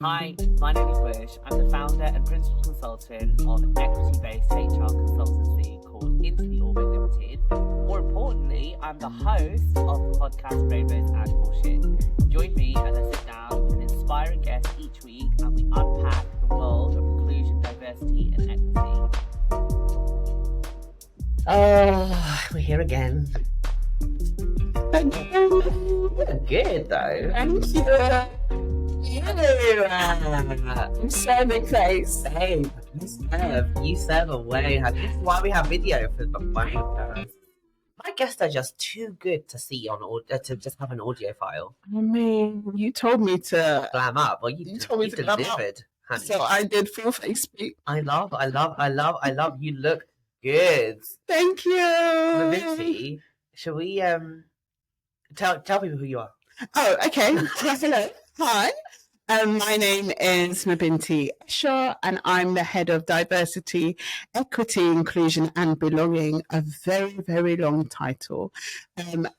Hi, my name is Wish. I'm the founder and principal consultant of an equity-based HR consultancy called Into the Orbit Limited. More importantly, I'm the host of the podcast Bravery and Bullshit. Join me as I sit down with an inspiring guest each week and we unpack the world of inclusion, diversity and equity. Oh, we're here again. Good though. Thank you. I'm serving face. Hey, you serve away. This is why we have video for the podcast. My guests are just too good to see on to just have an audio file. I mean, you told me to Glam up. Well, you told me to glam up. Honey. So I did full face speak. I love. You look good. Thank you. Mabinty, shall we tell people who you are? Oh, okay. Hello. Hi. My name is Mabinty Esho, and I'm the head of diversity, equity, inclusion, and belonging. A very, very long title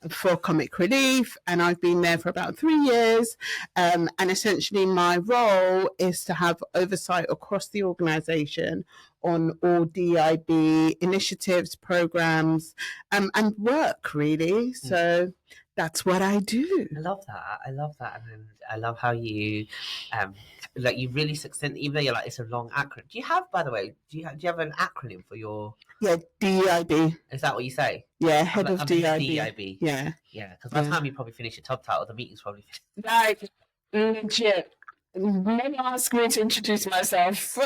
for Comic Relief, and I've been there for about 3 years. And essentially, my role is to have oversight across the organisation on all DIB initiatives, programs, and work really. So that's what I do. I love that, and I love how you, like you really succinct. Even though you're like it's a long acronym. Do you have, by the way, do you have an acronym for your? Yeah, DIB. Is that what you say? Yeah, head of DIB. DIB. Yeah. Because by the time you probably finish your top title, the meeting's probably finished. Like legit. Never ask me to introduce myself.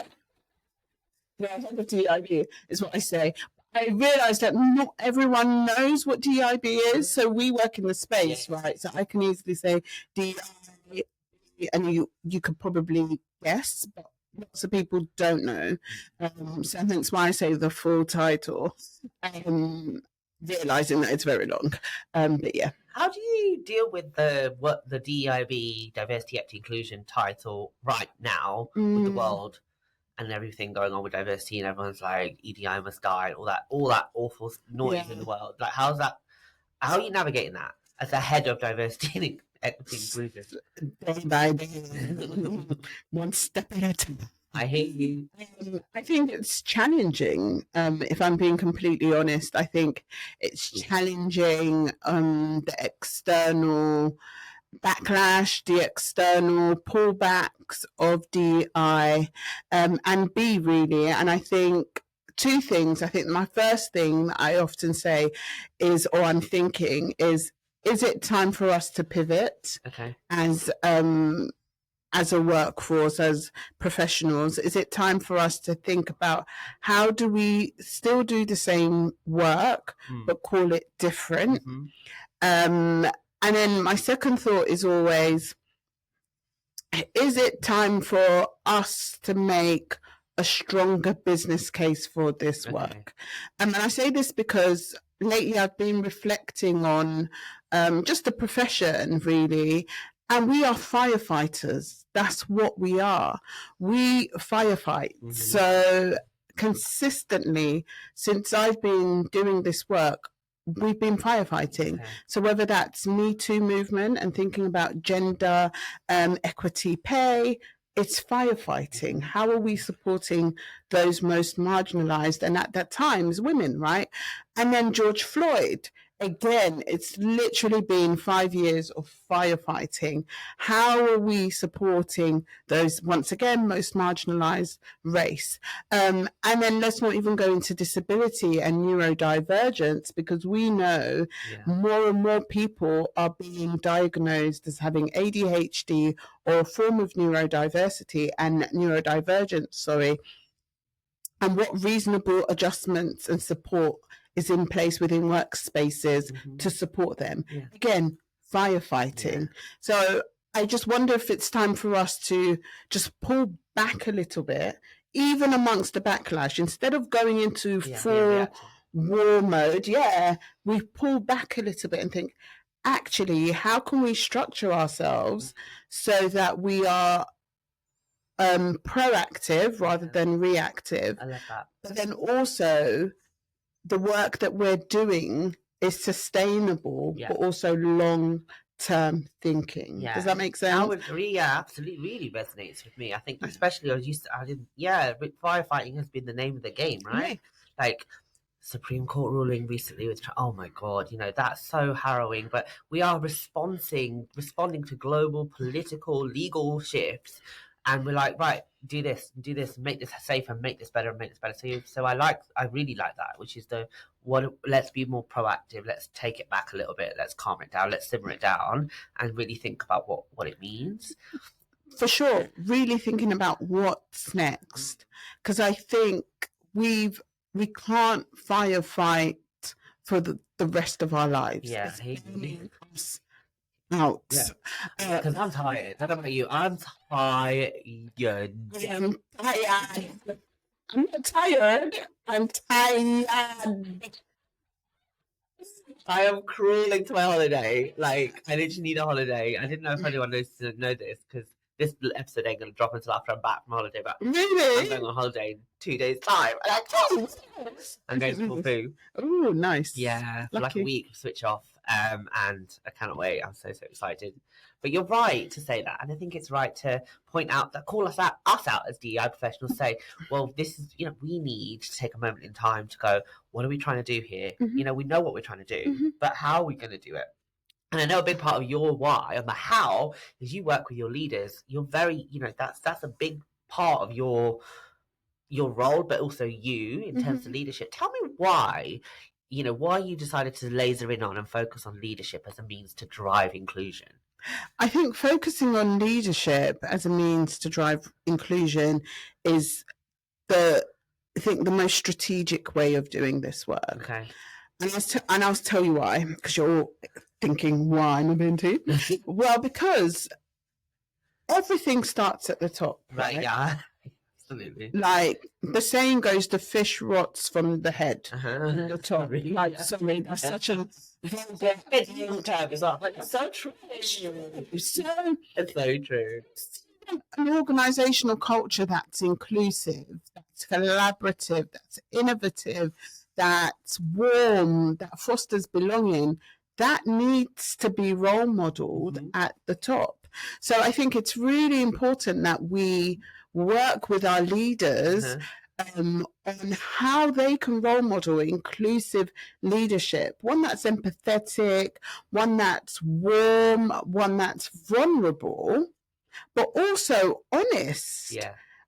Yeah, head of DIB is what I say. I realise that not everyone knows what DIB is, so we work in the space, right? So I can easily say DIB, and you could probably guess, but lots of people don't know. So that's why I say the full title, realising that it's very long. But yeah. How do you deal with the DIB, diversity, equity, inclusion title right now with the world? And everything going on with diversity, and everyone's like EDI must die, and all that awful noise in the world. Like, how are you navigating that as the head of diversity and equity inclusion? Day by day, one step at a time. I hear you. I think it's challenging. If I'm being completely honest, I think it's challenging. The external backlash, the external pullbacks of DI, and B really. And I think two things. I think my first thing that I often say is, or I'm thinking is it time for us to pivot? Okay. As a workforce, as professionals, is it time for us to think about how do we still do the same work, but call it different? And then my second thought is always, is it time for us to make a stronger business case for this work? And I say this because lately I've been reflecting on just the profession, really. And we are firefighters. That's what we are. We firefight. So consistently, since I've been doing this work, we've been firefighting. So whether that's Me Too movement and thinking about gender, equity, pay, it's firefighting. How are we supporting those most marginalized? And at that time, women, right? And then George Floyd. Again, it's literally been 5 years of firefighting. How are we supporting those, once again, most marginalized race? And then let's not even go into disability and neurodivergence, because we know more and more people are being diagnosed as having ADHD or a form of neurodiversity and neurodivergence, and what reasonable adjustments and support is in place within workspaces to support them. Again, firefighting. So I just wonder if it's time for us to just pull back a little bit, even amongst the backlash. Instead of going into full war mode, we pull back a little bit and think, actually, how can we structure ourselves so that we are proactive rather than reactive? I love that. But then also, the work that we're doing is sustainable, but also long term thinking. Yeah. Does that make sense? I would agree. Yeah, absolutely, really resonates with me. I think, especially firefighting has been the name of the game, right? Yeah. Like Supreme Court ruling recently with, oh my God, that's so harrowing. But we are responding to global political legal shifts, and we're like, right, do this, make this safer, make this better, make this better. So I really like that, which is let's be more proactive. Let's take it back a little bit. Let's calm it down. Let's simmer it down and really think about what it means. For sure. Really thinking about what's next. Because I think we can't firefight for the rest of our lives. Yeah. Out. Because I'm tired. I don't know about you. I'm tired. I'm tired. I'm not tired. I'm tired. I am crawling to my holiday. Like, I literally need a holiday. I didn't know if anyone knows this, because this episode ain't going to drop until after I'm back from holiday. But really? I'm going on holiday in 2 days' time. I'm going to Corfu. Oh, nice. Yeah, for like a week, switch off. And I cannot wait. I'm so excited. But you're right to say that, and I think it's right to point out that, call us out as DEI professionals. Say, well, this is, we need to take a moment in time to go, what are we trying to do here? Mm-hmm. We know what we're trying to do, but how are we going to do it? And I know a big part of your why and the how is you work with your leaders. You're very, that's a big part of your role, but also you in terms of leadership. Tell me why you decided to laser in on and focus on leadership as a means to drive inclusion. I think focusing on leadership as a means to drive inclusion is the most strategic way of doing this work. Okay. And I'll tell you why, because you're all thinking, why, Mabinty? Well, because everything starts at the top. Right, yeah. Absolutely. Like the saying goes, the fish rots from the head. The top. Like, sorry, that's such a term as well. It's so true. It's so true. An organizational culture that's inclusive, that's collaborative, that's innovative, that's warm, that fosters belonging, that needs to be role modeled at the top. So I think it's really important that we work with our leaders on how they can role model inclusive leadership, one that's empathetic, one that's warm, one that's vulnerable, but also honest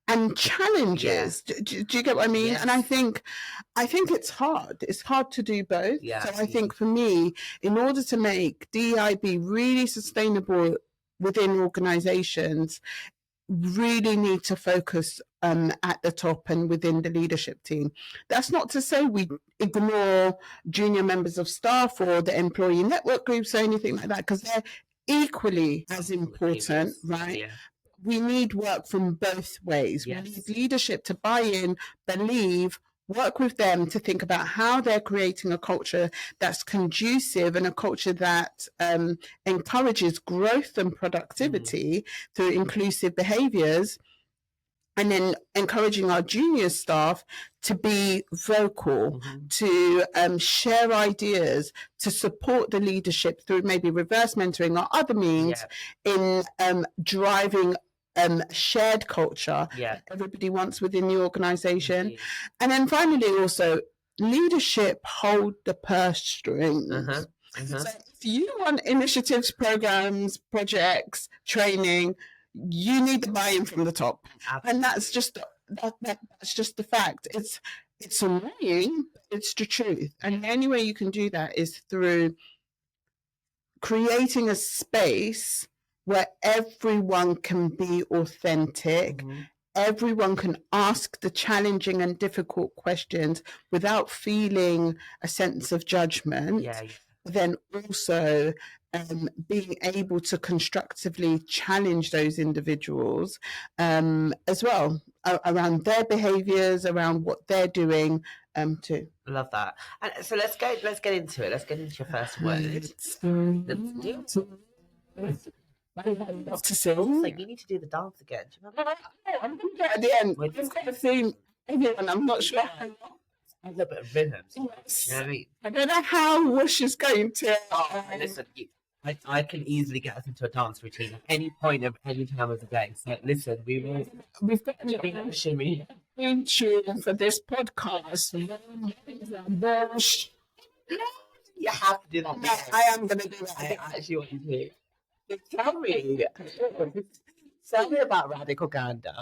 and challenges. Do you get what I mean? Yes. And I think it's hard. It's hard to do both. Yeah. So I think for me, in order to make DEIB really sustainable within organizations, really need to focus at the top and within the leadership team. That's not to say we ignore junior members of staff or the employee network groups or anything like that, because they're equally as important, right? Yeah. We need work from both ways. Yes. We need leadership to buy in, believe, work with them to think about how they're creating a culture that's conducive and a culture that encourages growth and productivity through inclusive behaviors, and then encouraging our junior staff to be vocal, to share ideas, to support the leadership through maybe reverse mentoring or other means in driving shared culture that everybody wants within the organization. And then finally, also, leadership hold the purse strings. So if you want initiatives, programs, projects, training, you need the buy-in from the top. Absolutely. And that's just the fact. It's annoying, it's the truth. And the only way you can do that is through creating a space where everyone can be authentic, everyone can ask the challenging and difficult questions without feeling a sense of judgment, then also being able to constructively challenge those individuals as well around their behaviours, around what they're doing too. Love that. And so let's get into it. Let's get into your first word. I love to sing. Also, you need to do the dance again. Do you remember? I'm going to do it at the end. We've got a theme. And I'm not sure. A little bit of rhythm. Yes. You know what I mean? I don't know how Whoosh is going to. Listen, I can easily get us into a dance routine at any point of any time of the day. So listen, We've got a little shimmy intro for this podcast. you have to do that. No, I am going to do that. I actually want you to. So tell me about radical candor.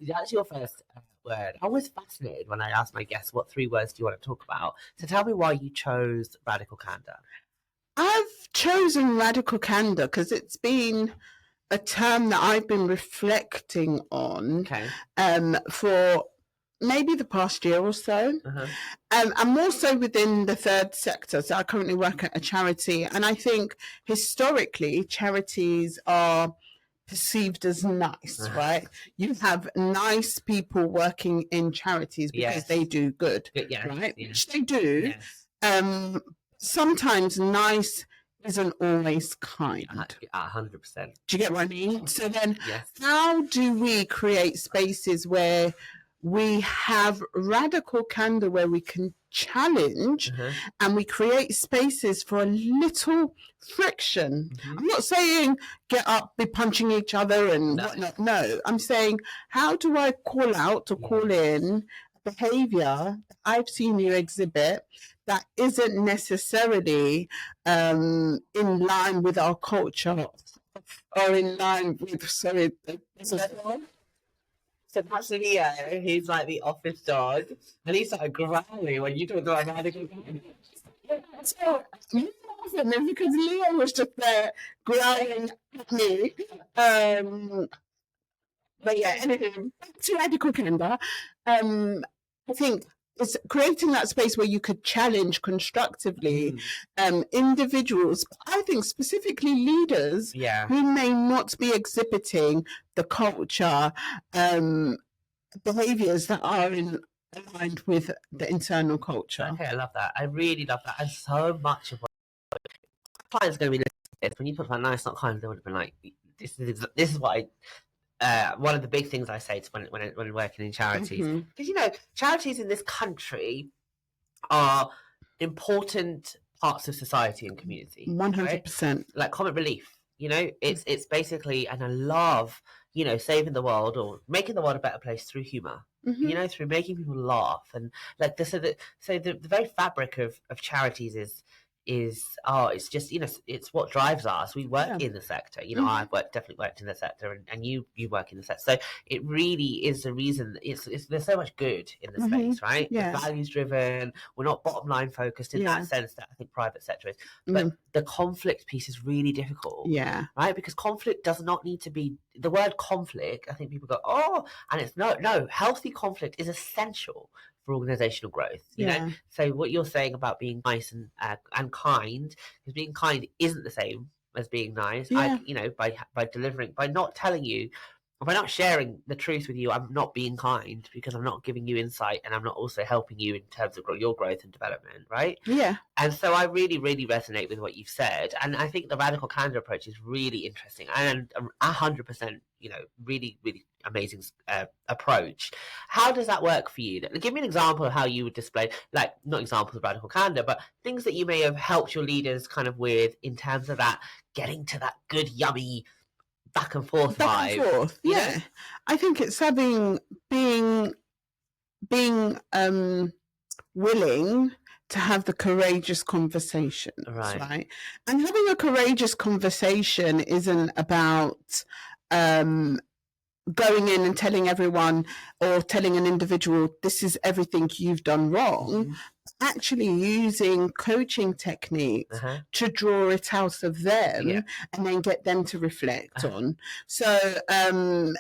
That's your first word. I was fascinated when I asked my guests, what 3 words do you want to talk about? So tell me why you chose radical candor. I've chosen radical candor because it's been a term that I've been reflecting on for maybe the past year or so. And more so within the third sector. So I currently work at a charity, and I think historically charities are perceived as nice, right? You have nice people working in charities because they do good, right? Which they do. Sometimes nice isn't always kind. 100%. Do you get what I mean? So then how do we create spaces where we have radical candor, where we can challenge and we create spaces for a little friction? I'm not saying get up, be punching each other and whatnot. No, I'm saying, how do I call out or call in behavior that I've seen you exhibit that isn't necessarily in line with our culture or in line with, sorry, so that's Leo. He's like the office dog, and he started growling when you talked about radical candor. So, because Leo was just there growling at me. But yeah, anyway, back to radical candor. I think it's creating that space where you could challenge constructively individuals, I think specifically leaders who may not be exhibiting the culture, behaviours that are aligned with the internal culture. Okay, I love that. I really love that. And so much of what clients are going to be listening to this, when you talk about nice, not kind, they would have been like, this is what I... one of the big things I say to when working in charities, because you know, charities in this country are important parts of society and community. 100%. Right? Like comic relief, you know, it's basically, and I love, you know, saving the world or making the world a better place through humor. You know, through making people laugh, and like the very fabric of charities is it's just, you know, it's what drives us. We work in the sector, you know. I've definitely worked in the sector, and you work in the sector, so it really is the reason. It's there's so much good in the space, right? We're values driven, we're not bottom line focused in that sense that I think private sector is, but the conflict piece is really difficult, right? Because conflict does not need to be the word conflict. I think people go, oh, and it's no healthy conflict is essential for organizational growth, you know. So what you're saying about being nice and kind, because being kind isn't the same as being nice. You know, by delivering, by not telling you, by not sharing the truth with you, I'm not being kind because I'm not giving you insight, and I'm not also helping you in terms of your growth and development, right? And so I really, really resonate with what you've said, and I think the radical candor approach is really interesting and 100%, you know, really, really amazing approach. How does that work for you? Give me an example of how you would display, like, not examples of radical candor, but things that you may have helped your leaders kind of with in terms of that getting to that good, yummy back and forth vibe. Yeah, I think it's being willing to have the courageous conversation, right? And having a courageous conversation isn't about going in and telling everyone or telling an individual this is everything you've done wrong. Actually using coaching techniques to draw it out of them and then get them to reflect on. So an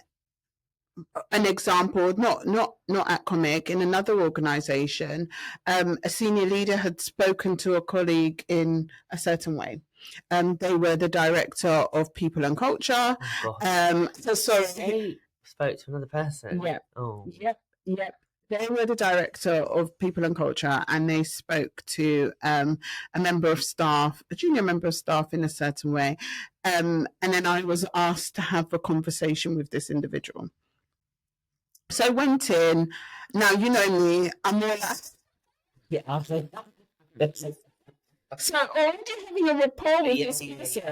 example, not at Comic, in another organization, a senior leader had spoken to a colleague in a certain way. They were the director of people and culture. So sorry, they spoke to another person. Yep. They were the director of people and culture, and they spoke to a member of staff, a junior member of staff, in a certain way. And then I was asked to have a conversation with this individual. So I went in. Now, you know me, I'm more like... So already having a rapport with this person,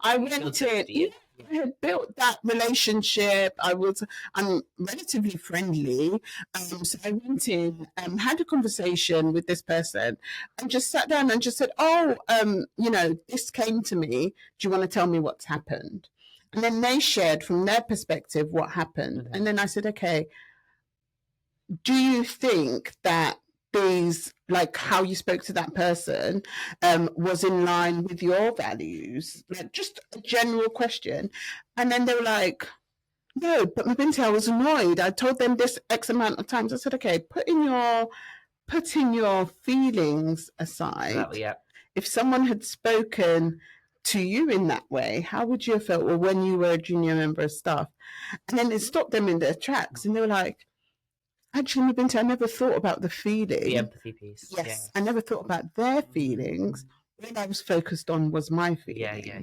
I went in. I had built that relationship. I'm relatively friendly. So I went in, had a conversation with this person and just sat down and just said, this came to me. Do you want to tell me what's happened? And then they shared from their perspective what happened. Mm-hmm. And then I said, okay, do you think that like how you spoke to that person was in line with your values? Like just a general question. And then they were like, no, but Mabinty, I was annoyed. I told them this X amount of times. I said, okay, putting your feelings aside. Oh, yeah. If someone had spoken to you in that way, how would you have felt? Or when you were a junior member of staff? And then it stopped them in their tracks and they were like, actually, Mabinty, I never thought about the feeling. The empathy piece. Yes, yeah. I never thought about their feelings. What I was focused on was my feelings. Yeah.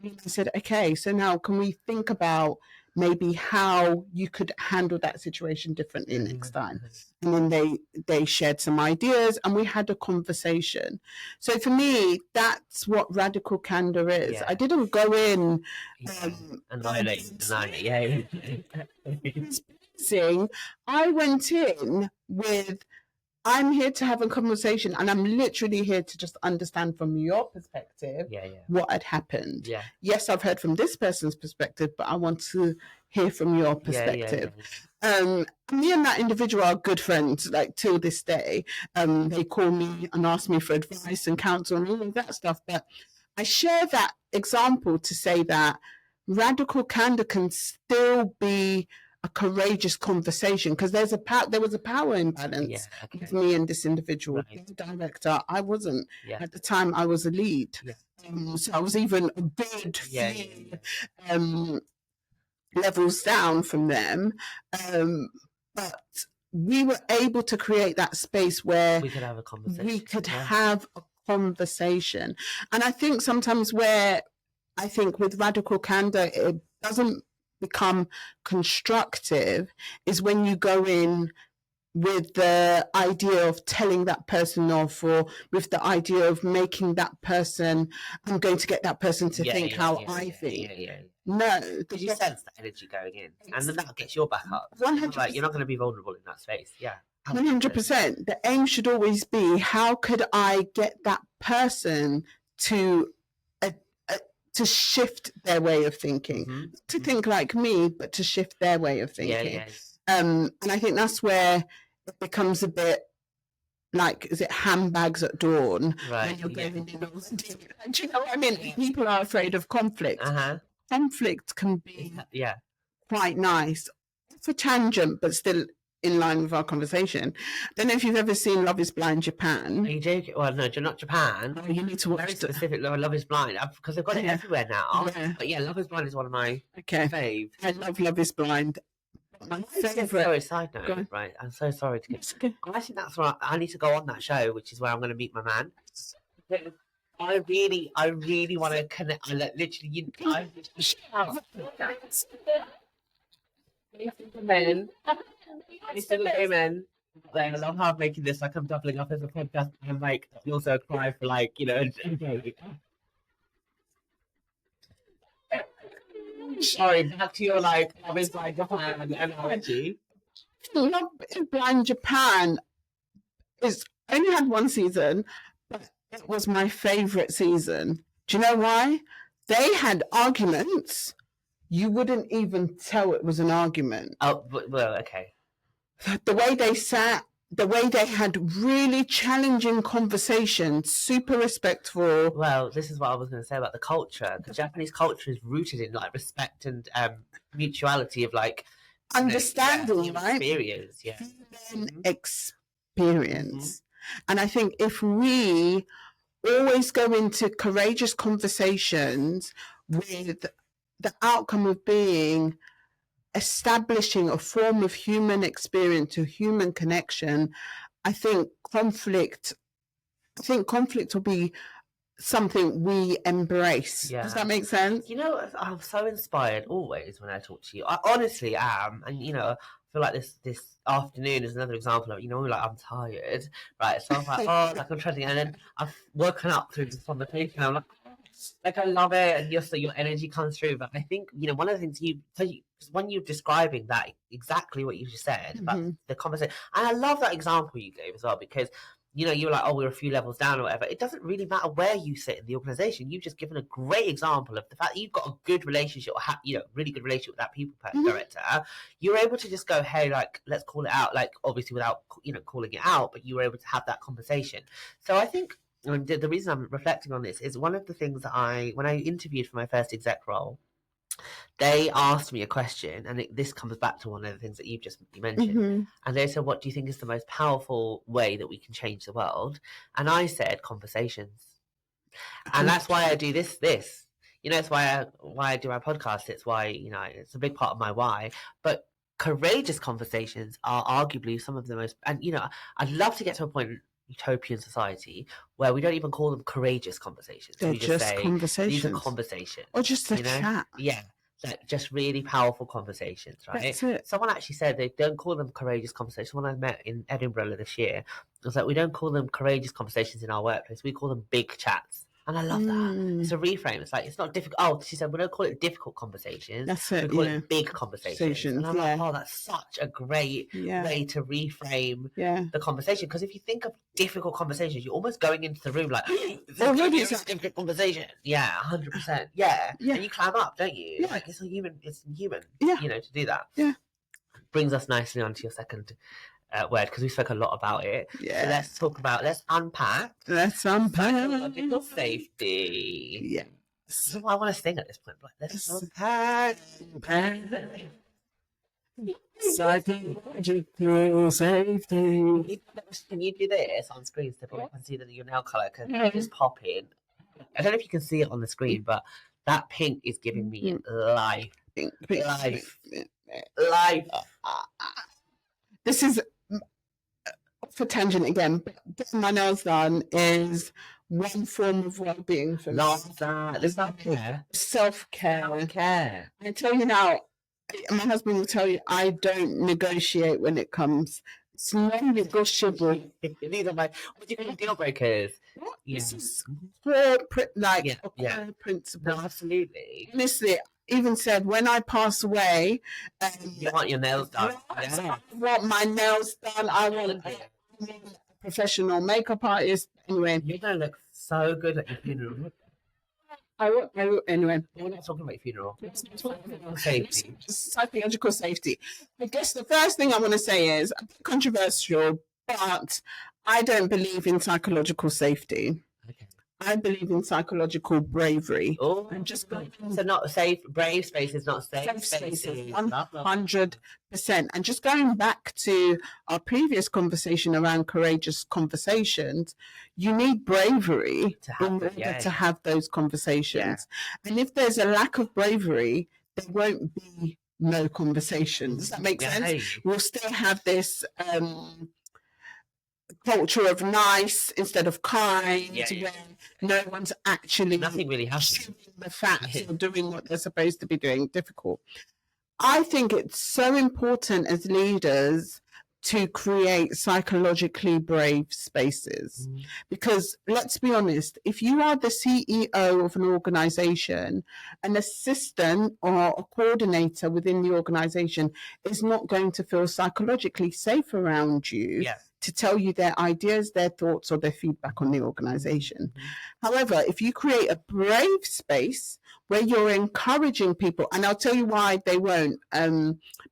I said, okay, so now can we think about maybe how you could handle that situation differently next time? And then they shared some ideas and we had a conversation. So for me, that's what radical candor is. Yeah. I didn't go in annihilate. I went in with, I'm here to have a conversation and I'm literally here to just understand from your perspective what had happened. Yeah. Yes, I've heard from this person's perspective, but I want to hear from your perspective. Me and that individual are good friends, like till this day. They call me and ask me for advice and counsel and all of that stuff. But I share that example to say that radical candor can still be a courageous conversation because there was a power imbalance with me and this individual. Right. The director, I wasn't at the time. I was a lead, so I was even a good levels down from them. But we were able to create that space where we could have a conversation. And I think sometimes with radical candor, it doesn't become constructive is when you go in with the idea of telling that person off or with the idea of making that person, I'm going to get that person to think how I think. No. Because you sense the energy going in and then that gets your back up. 100%. Like, you're not going to be vulnerable in that space. Yeah. 100%. The aim should always be, how could I get that person to shift their way of thinking, to think like me, but to shift their way of thinking. And I think that's where it becomes a bit like, is it handbags at dawn? Right. When you're going in all, do you know what I mean? People are afraid of conflict. Conflict can be quite nice. It's a tangent, but still in line with our conversation. I don't know if you've ever seen Love is Blind Japan. Are you joking? Well, no, not Japan. Oh, you need to watch very specific Love is Blind because they've got it everywhere now. Yeah. But yeah, Love is Blind is one of my faves. I love Love is Blind. My favourite. Sorry, side note, right? I'm so sorry to get. Okay. I think that's where I need to go on that show, which is where I'm going to meet my man. I really want to connect. I love how I'm making this like I'm doubling up as a podcast and like also cry for like, you know, sorry, back to your like Love is Blind Japan analogy. Love is Blind Japan is only had one season, but it was my favourite season. Do you know why? They had arguments. You wouldn't even tell it was an argument. Oh, well, okay. The way they sat, the way they had really challenging conversations, super respectful. Well, this is what I was going to say about the culture. The Japanese culture is rooted in like respect and mutuality of like understanding, right? Experience, experience. And I think if we always go into courageous conversations with the outcome of being establishing a form of human experience or human connection, I think conflict will be something we embrace. Yeah. Does that make sense? You know, I'm so inspired always when I talk to you. I honestly am. And, you know, feel like this afternoon is another example of, like, I'm tired, right? So I'm like, oh, like I'm trying to, and then I've woken up through this conversation. I'm like I love it, and your energy comes through. But I think, one of the things when you're describing that, exactly what you just said about the conversation, and I love that example you gave as well, because you were like, oh, we're a few levels down or whatever. It doesn't really matter where you sit in the organization. You've just given a great example of the fact that you've got a good relationship, or really good relationship with that people director. You're able to just go, hey, like, let's call it out, like, obviously without calling it out, but you were able to have that conversation. So I think the reason I'm reflecting on this is one of the things that when I interviewed for my first exec role, they asked me a question, and this comes back to one of the things that you mentioned. And they said, what do you think is the most powerful way that we can change the world? And I said, conversations. And that's why I do this. It's why I do my podcast. It's why, it's a big part of my why. But courageous conversations are arguably some of the most, and, I'd love to get to a point in utopian society where we don't even call them courageous conversations. They're we just say, conversations. These are conversations. Or just a chat. Yeah. Like, just really powerful conversations, right? That's it. Someone actually said they don't call them courageous conversations. Someone I met in Edinburgh this year was like, we don't call them courageous conversations in our workplace. We call them big chats. And I love that. It's a reframe. It's like, it's not difficult. Oh, she said, we don't call it difficult conversations. That's it. We call it big conversations. And I'm like, oh, that's such a great way to reframe the conversation. Because if you think of difficult conversations, you're almost going into the room like, this is a difficult conversation. Yeah, 100%. Yeah. And you climb up, don't you? Yeah. Like, it's human, Yeah. To do that. Yeah. Brings us nicely onto your second word, because we spoke a lot about it. Yeah. So let's unpack. Psychological safety. Yeah. So I want to sing at this point. Like, let's unpack. Psychological safety. Can you do this on screen so people can see that your nail colour can just pop in? I don't know if you can see it on the screen, but that pink is giving me life. Life. This is for tangent again. Getting my nails done is one form of well-being for me. Love that. There's that care. Self-care. I tell you now, my husband will tell you, I don't negotiate when it comes. It's non-negotiable. These are what do you call deal breakers? This is core principle. No, absolutely. Honestly, even said, when I pass away, you want your nails done. I want my nails done. I want a professional makeup artist. Anyway, you're gonna look so good at your funeral. Anyway, we're not talking about funeral. Safety. Psychological safety. I guess the first thing I want to say is controversial, but I don't believe in psychological safety. Okay. I believe in psychological bravery. Oh, so not safe. Brave spaces, not safe spaces. 100%. And just going back to our previous conversation around courageous conversations, you need bravery in order to have those conversations. Yeah. And if there's a lack of bravery, there won't be no conversation. Does that make sense? We'll still have this culture of nice instead of kind, where no one's actually nothing really happens. The facts or doing what they're supposed to be doing. Difficult. I think it's so important as leaders to create psychologically brave spaces, because let's be honest, if you are the CEO of an organization, an assistant or a coordinator within the organization is not going to feel psychologically safe around you to tell you their ideas, their thoughts, or their feedback on the organization. However, if you create a brave space where you're encouraging people, and I'll tell you why they won't,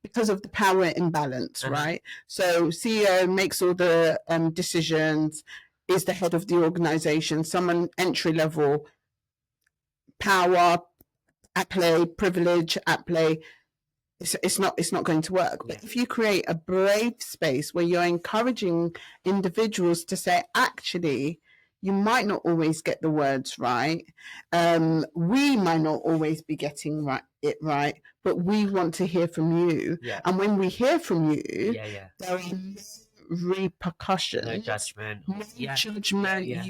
because of the power imbalance, right? So CEO makes all the decisions, is the head of the organization, someone entry level, power at play, privilege at play. It's not going to work. But if you create a brave space where you're encouraging individuals to say, actually, you might not always get the words right. We might not always be getting it right, but we want to hear from you. Yeah. And when we hear from you, there are repercussions. No judgment. No judgment. Yeah.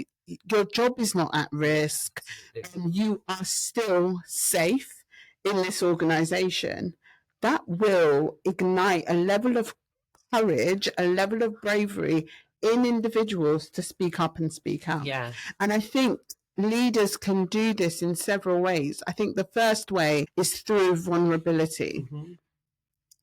Your job is not at risk. And you are still safe in this organization. that will ignite a level of courage, a level of bravery in individuals to speak up and speak out. Yeah. And I think leaders can do this in several ways. I think the first way is through vulnerability.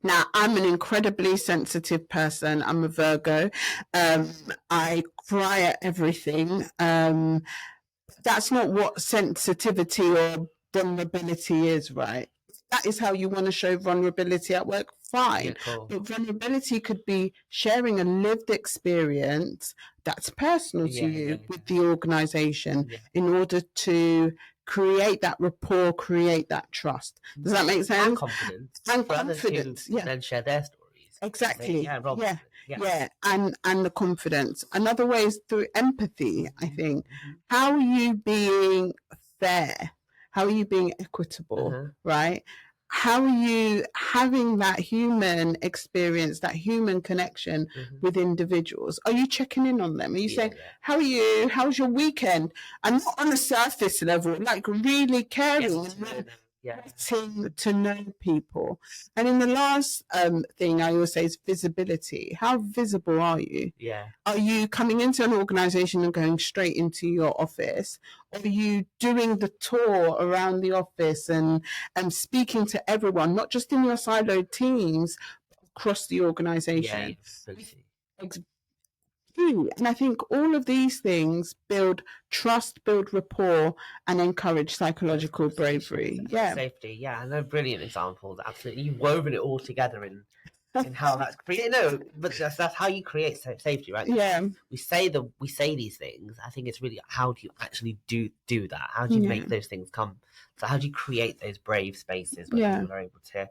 Now, I'm an incredibly sensitive person. I'm a Virgo. I cry at everything. That's not what sensitivity or vulnerability is, right? That is how you want to show vulnerability at work, fine. Yeah, cool. But vulnerability could be sharing a lived experience that's personal to you with the organization in order to create that rapport, create that trust. Does that make sense? And confidence. And for confidence, others to then share their stories. Exactly. Yeah. And the confidence. Another way is through empathy, I think. How are you being fair? How are you being equitable, right? How are you having that human experience, that human connection with individuals? Are you checking in on them? Are you saying, how are you? How's your weekend? And not on a surface level, like really caring. Getting to know people. And in the last thing I always say is visibility. How visible are you? Are you coming into an organization and going straight into your office? Or are you doing the tour around the office and speaking to everyone, not just in your siloed teams, but across the organization? And I think all of these things build trust, build rapport, and encourage psychological bravery. Safety. And they're brilliant examples. Absolutely, you've woven it all together in how that's created. No, but that's how you create safety, right? We say these things. I think it's really how do you actually do that? How do you make those things come? So how do you create those brave spaces where people are able to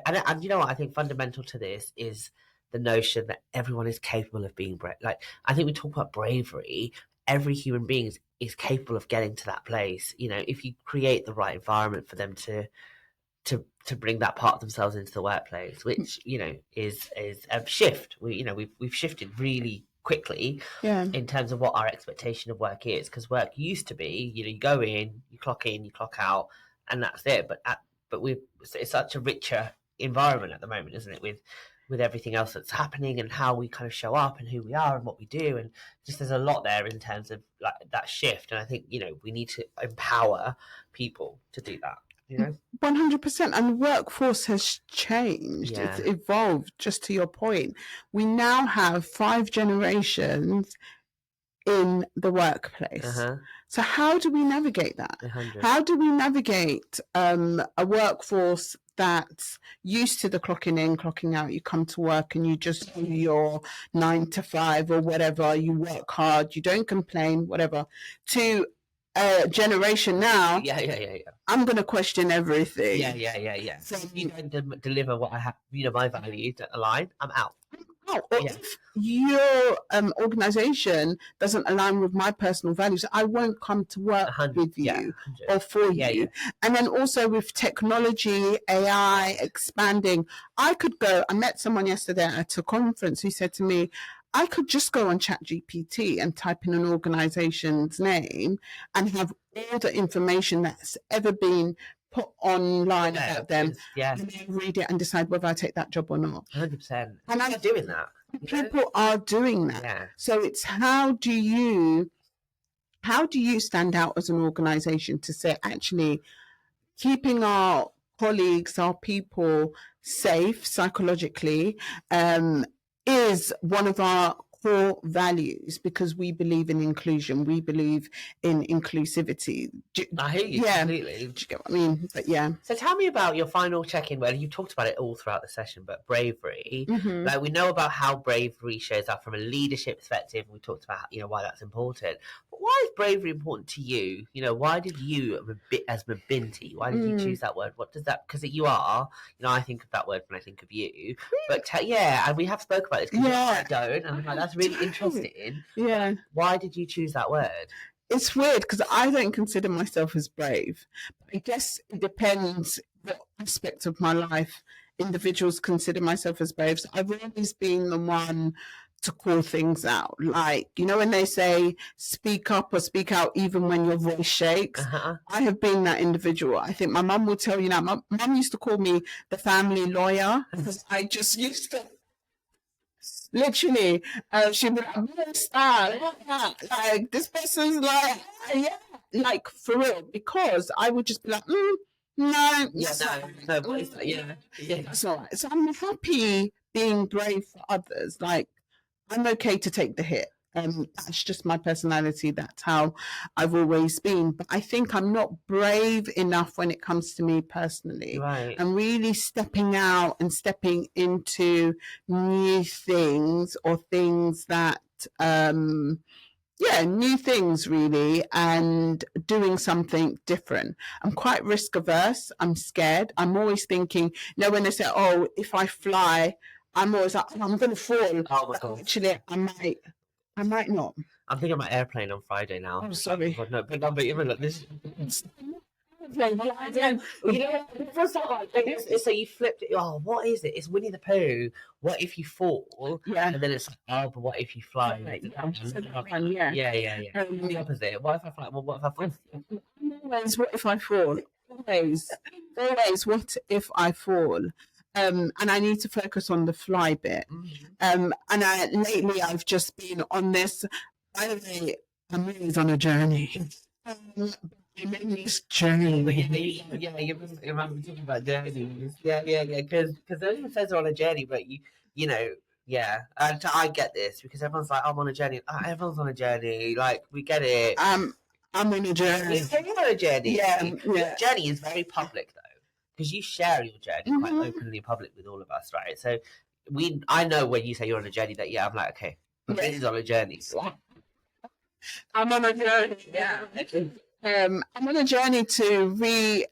and you know what I think fundamental to this is the notion that everyone is capable of being brave. Like, I think we talk about bravery. Every human being is capable of getting to that place. You know, if you create the right environment for them to bring that part of themselves into the workplace, which, you know, is a shift. We've shifted really quickly in terms of what our expectation of work is, because work used to be, you know, you go in, you clock out, and that's it. But it's such a richer environment at the moment, isn't it? With everything else that's happening and how we kind of show up and who we are and what we do, and just there's a lot there in terms of like that shift. And I think, you know, we need to empower people to do that. You know, 100%. And the workforce has changed. It's evolved. Just to your point, we now have 5 generations in the workplace. So how do we navigate that? 100. How do we navigate a workforce that's used to the clocking in, clocking out? You come to work and you just do your 9 to 5 or whatever. You work hard. You don't complain, whatever. To a generation now, I'm going to question everything. So you don't deliver what I have, you know, my values that align, I'm out. If your organization doesn't align with my personal values, I won't come to work with you or for you. And then also with technology, AI expanding, I met someone yesterday at a conference who said to me, I could just go on ChatGPT and type in an organization's name and have all the information that's ever been put online about them, and then read it and decide whether I take that job or not. 100%. And I'm doing that. People are doing that. So it's how do you stand out as an organization to say, actually, keeping our colleagues, our people safe psychologically is one of our core values, because we believe in inclusion, we believe in inclusivity. I hear you completely. Do you get what I mean? But So tell me about your final check-in. Well, you talked about it all throughout the session, but bravery. Like, we know about how bravery shows up from a leadership perspective, and we talked about, you know, why that's important. But why is bravery important to you? You know, why did you, as Mabinty, why did you choose that word? What does that? Because you are, you know, I think of that word when I think of you. But and we have spoke about this. I don't, and I'm like, that's really interesting. Why did you choose that word? It's weird because I don't consider myself as brave. I guess it depends what aspect of my life individuals consider myself as brave. So I've always been the one to call things out. Like, you know, when they say speak up or speak out even when your voice shakes, I have been that individual. I think my mum will tell you now. My mum used to call me the family lawyer because I just used to literally, she'd be like, like, this person's like, yeah, like, for real, because I would just be like, no, yeah, that's all right. So I'm happy being brave for others. Like, I'm okay to take the hit. That's just my personality. That's how I've always been. But I think I'm not brave enough when it comes to me personally. Right. I'm really stepping out and stepping into new things or things that, new things really, and doing something different. I'm quite risk averse. I'm scared. I'm always thinking, you know, when they say, oh, if I fly, I'm always like, oh, I'm going to fall. Oh my God. Actually, I might not. I'm thinking about airplane on Friday now. I'm sorry. God, no, but even like this. You know, it's so you flipped it. Oh, what is it? It's Winnie the Pooh. What if you fall? Yeah. And then it's like, oh, but what if you fly? Yeah. Yeah. The opposite. What if I fly? Well, what if I fall? Always, what if I fall? Always, what if I fall? And I need to focus on the fly bit. And lately I've just been on this. By the way, I'm always on a journey. I'm in this journey. Yeah, you remember talking about journeys. Yeah. Because everyone says they're on a journey, but you know, yeah. I get this because everyone's like, I'm on a journey. everyone's on a journey. Like, we get it. I'm on a journey. You're on a journey. Yeah. Your journey is very public though, because you share your journey quite openly in public with all of us, right? So I know when you say you're on a journey that I'm like, okay, this is on a journey. I'm on a journey. Yeah. I'm on a journey to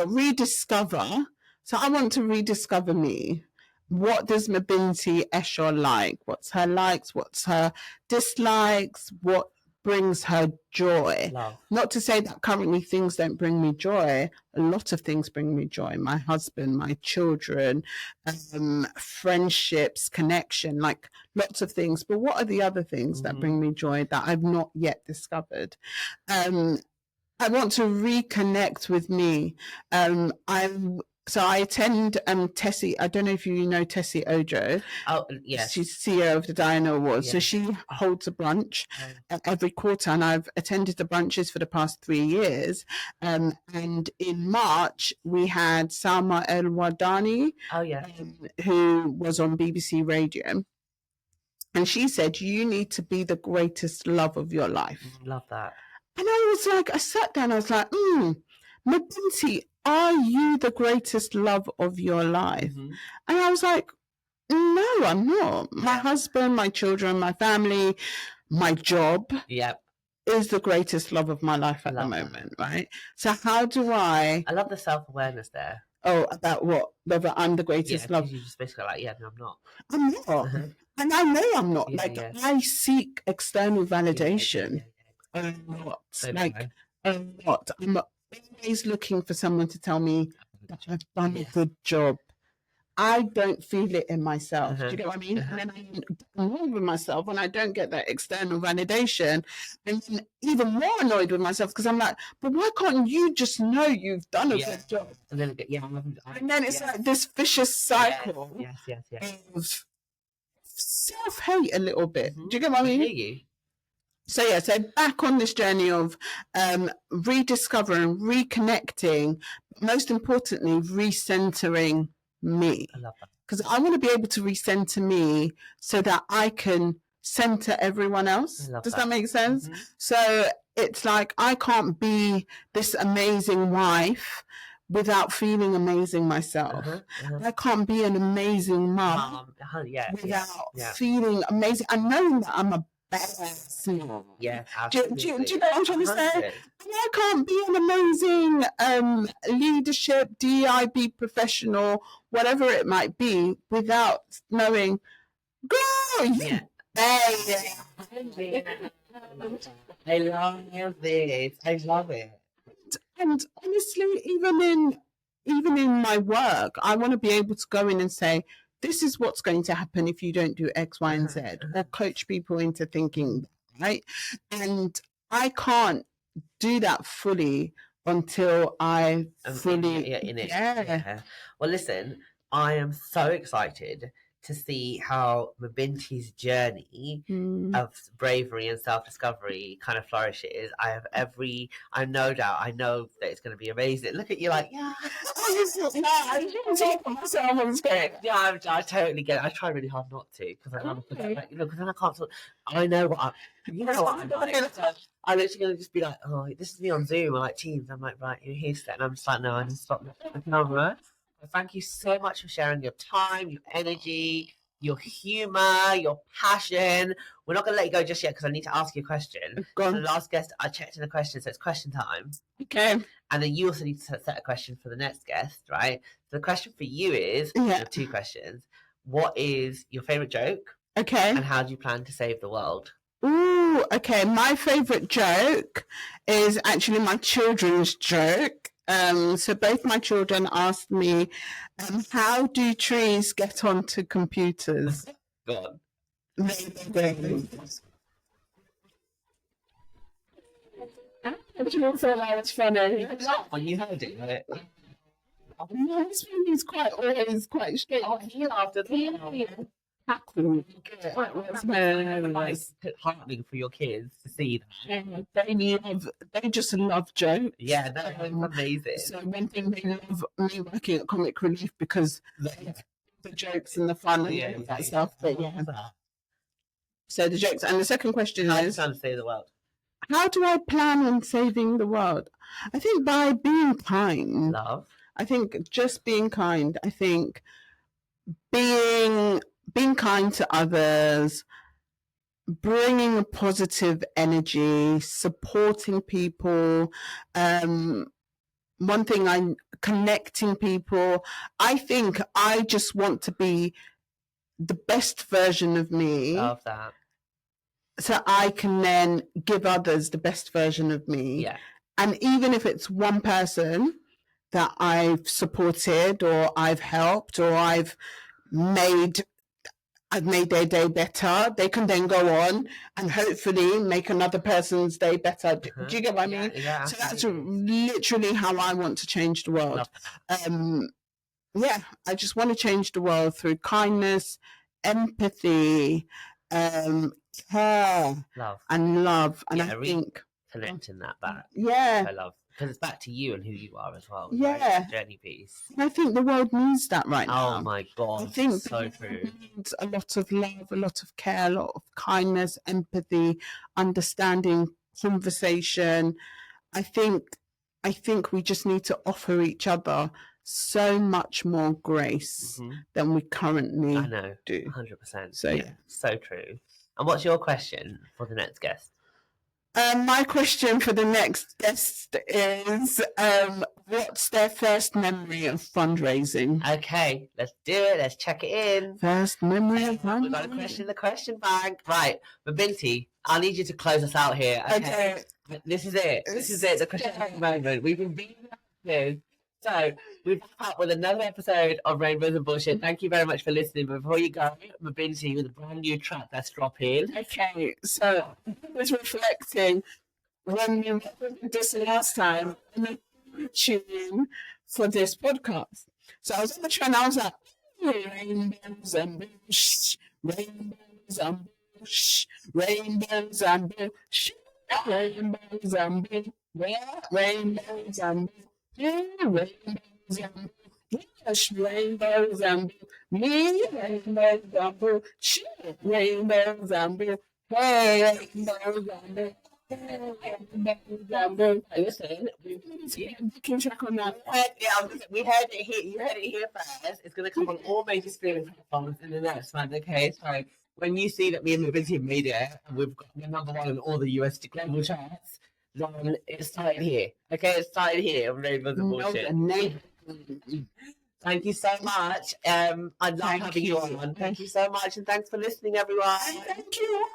rediscover. So I want to rediscover me. What does Mabinty Esho like? What's her likes? What's her dislikes? What brings her joy? Love. Not to say that currently things don't bring me joy. A lot of things bring me joy. My husband, my children, friendships, connection, like lots of things. But what are the other things that bring me joy that I've not yet discovered? I want to reconnect with me. So I attend Tessie. I don't know if you know Tessie Ojo. Oh, yes. She's CEO of the Diana Awards. Yeah. So she holds a brunch every quarter, and I've attended the brunches for the past 3 years. And in March, we had Salma El-Wadani, who was on BBC Radio. And she said, you need to be the greatest love of your life. Love that. And I was like, I sat down, I was like, Mabinty, are you the greatest love of your life? And I was like, no, I'm not. My husband, my children, my family, my job is the greatest love of my life at the moment, right? So how do I love the self-awareness there. Oh, about what? Whether I'm the greatest love? You just basically like, no, I'm not. I'm not. And I know I'm not. I seek external validation. I'm not. I'm not. I'm always looking for someone to tell me that I've done a good job. I don't feel it in myself. Do you get what I mean? And then I'm annoyed with myself when I don't get that external validation. And then even more annoyed with myself because I'm like, but why can't you just know you've done a good job? And then, and then it's like this vicious cycle of self-hate a little bit. Do you get what I mean? I hear you. So back on this journey of rediscovering, reconnecting, most importantly, recentering me. I love that. Because I want to be able to recenter me so that I can center everyone else. Does that make sense? So it's like I can't be this amazing wife without feeling amazing myself. I can't be an amazing mom without feeling amazing and knowing that I'm a badass mom. Yeah, do you know what I'm trying to say? And I can't be an amazing leadership, DIB professional, whatever it might be, without knowing, girl, you I love this. I love it. And honestly, even in my work, I want to be able to go in and say, this is what's going to happen if you don't do X, Y, and Z, or coach people into thinking, right? And I can't do that fully until I fully in it. Yeah. Well, listen, I am so excited to see how Mabinty's journey of bravery and self-discovery kind of flourishes. I know that it's going to be amazing. Look at you, like, yeah. I totally get it. I try really hard not to, because I love because then I can't talk. I know what I'm like. So I'm literally going to just be like, oh, this is me on Zoom or like Teams. I'm like, right, you're here, and I'm just like, no, I just stop the camera. Thank you so much for sharing your time, your energy, your humour, your passion. We're not going to let you go just yet because I need to ask you a question. So the last guest, I checked in a question, so it's question time. Okay. And then you also need to set a question for the next guest, right? So the question for you is, two questions. What is your favourite joke? Okay. And how do you plan to save the world? Ooh, okay. My favourite joke is actually my children's joke. So both my children asked me, how do trees get onto computers? Go on. You also like it's funny. When you heard it, right? No, this one is always quite straight. Oh, he laughed at me. It's nice, heartening for your kids to see that. They just love jokes. Yeah, that's amazing. So one thing, they love me working at Comic Relief because the jokes and the fun and that stuff. But yeah. So the jokes. And the second question is, trying to save the world. How do I plan on saving the world? I think by being kind. Love. I think just being kind. I think being kind to others, bringing a positive energy, supporting people. One thing, I'm connecting people. I think I just want to be the best version of me. Love that. So I can then give others the best version of me. Yeah. And even if it's one person that I've supported or I've helped or I've made their day better, they can then go on and hopefully make another person's day better. Do you get what I mean? Yeah, so that's literally how I want to change the world. I just want to change the world through kindness, empathy, care, and love. And I think connecting that back. Yeah. I love, because it's back to you and who you are as well. Yeah. Right? Journey piece. And I think the world needs that right now. Oh my God. I think so true. It needs a lot of love, a lot of care, a lot of kindness, empathy, understanding, conversation. I think we just need to offer each other so much more grace than we currently do. 100%. So yeah, so true. And what's your question for the next guest? My question for the next guest is, what's their first memory of fundraising? Okay, let's do it. Let's check it in. First memory of fundraising. We've got a question in the question bank. Right, Mabinty, I need you to close us out here. Okay. This is it. This is it. The question moment. We've been being So we've come up with another episode of Rainbows and Bullshit. Thank you very much for listening. But before you go, Mabinty with a brand new track that's dropping. Okay, so I was reflecting when we did this last time and I tuned for this podcast. So I was on the train and I was like, rainbows and bush, rainbows and bush, rainbows and bush, rainbows and bush, rainbows and bush. Rainbows and bush, rainbows and me, rainbows and bush, rainbows and bush, rainbows and bush. Listen, keep track on that. We heard it here. You heard it here first. It's going to come on all major streaming platforms in the next one. Okay, so when you see that me and Mabinty made it, and we've got the number one in all the US global charts, then it started here. Okay, it started here on Rainbows and Bullshit. Thank you so much. I love having you on. Thank you so much, and thanks for listening, everyone. Thank you.